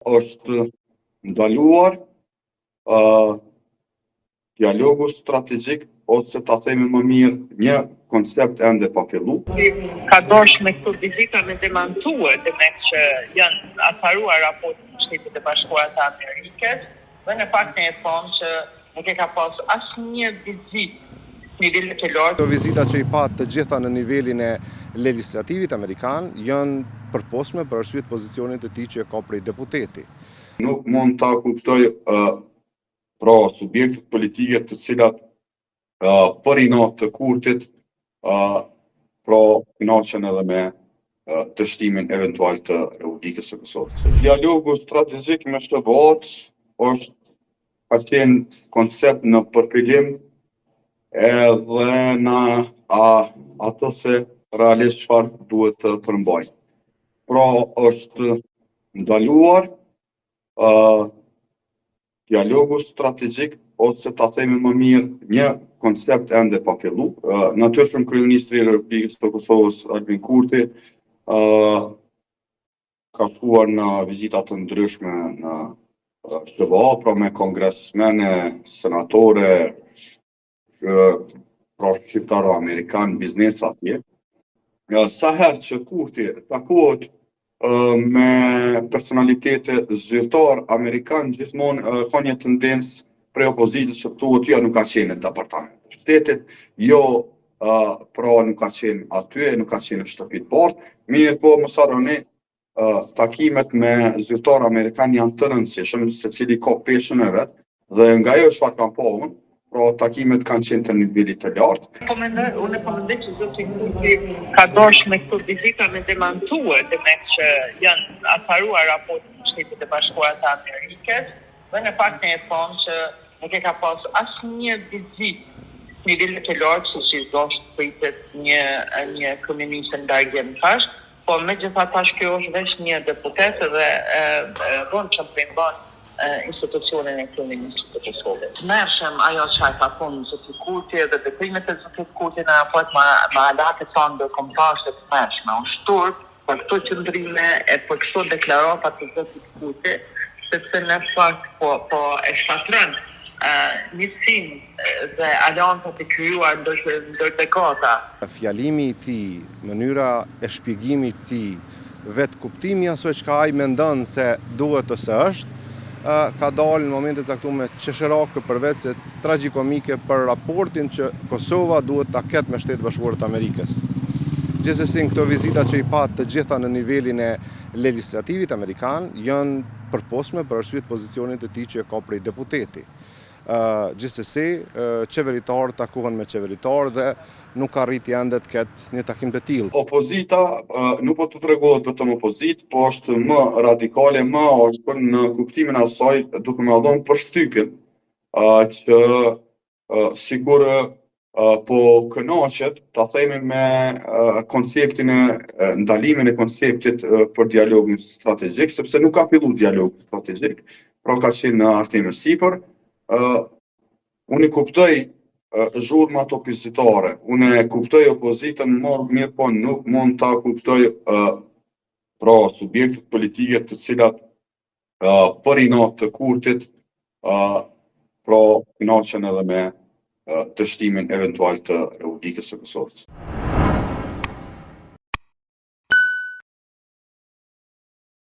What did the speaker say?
Është ndaluar dialogu strategjik ose ta themi më mirë një koncept ende pa fillu. Ka dosh me këto vizita me demantuar që janë afaruar raportet e Shtetit e Bashkuara të Amerikës dhe në fakt ne e thonë që nuk e ka pas asnjë vizitë nivelit të lartë. Këto vizita që i pat të gjitha në nivelin e legislativit amerikan janë përposme për arsye të pozicionit të tij që ka prej deputeti. Nuk mund ta kuptoj pra subjektet politike të cilat për inat të kurtit pra kënaqen edhe me dështimin eventual të Republikës së Kosovës. Dialogu strategjik me SBA ka qenë koncept në përpilim edhe në ato se realisht çfarë duhet të përmbajnë. Pra është ndaluar dialogu strategjik ose ta themi më mirë një koncept ende pa fillu. Natyrisht kryeministri i Republikës së Kosovës Albin Kurti ka shkuar në vizita të ndryshme në SBA, pra me kongresmene, senatore, pra shqiptarë amerikan, biznes atje. Sa herë që Kurti takohet me personalitete zyrtar amerikan, gjithmonë ka një tendencë prej opozitës që thuhet jo nuk ka qenë në departamentin e shtetit, jo pra nuk ka qenë aty, nuk ka qenë në shtëpitë bardhë, mirë po mos harroni takimet me zyrtar amerikan janë të rëndësishëm, secili ka peshën e vet dhe nga ajo çfarë kam pa unë, pra takimet kanë qenë të nivelit të lartë. Unë po mendoj që zoti Kurti ka dosh me këto vizita me demantuar që janë afaruar raportet e Shtetit e Bashkuara të Amerikës dhe në fakt ne e thonë që nuk e ka pas asnjë vizitë nivelit të lartë si dosh pritet një kryeminist ndarje më tash, po megjithatë kjo është veç një deputet dhe bën çfarë bën institucionin e kryeministit të Kosovës. Mërshëm ajo që ka thonë zoti Kurti dhe veprimet e zotit Kurti në raport me alate tonë ndërkombëtare të mërshme. Unë shturp për këto qëndrime e për këto deklarata të zotit Kurti, sepse në fakt po e shtatron njësim dhe aliancat e krijuar ndër dekada. Fjalimi i tij, mënyra e shpjegimit të tij, vetë kuptimi asoj çka ai mendon se duhet ose është, ka dalë në momente caktuar qesherake për vetë se tragjikomike për raportin që Kosova duhet ta ketë me Shtetet Bashkuara të Amerikës. Gjithsesi këto vizita që i pat të gjitha në nivelin e legislativit amerikan janë përposme për arsye të pozicionit të tij që ka prej deputeti. Gjithsesi qeveritarët takohen me qeveritarë dhe nuk arrit ende të ketë një takim të tillë. Opozita nuk po të tregohet vetëm opozitë, po është më radikale, më ashpër në kuptimin e asaj duke më dhënë përshtypjen që sigur po kënaqet, ta themi me konceptin e ndalimin e konceptit për dialogun strategjik, sepse nuk ka filluar dialogu strategjik, pra ka qenë në artim sipër. Unë i kuptoj zhurmat opozitare, unë e kuptoj opozitën mirë, po nuk mund ta kuptoj pra subjektet politike të cilat për inat të kurtit pra kënaqen edhe me dështimin eventual të Republikës së Kosovës.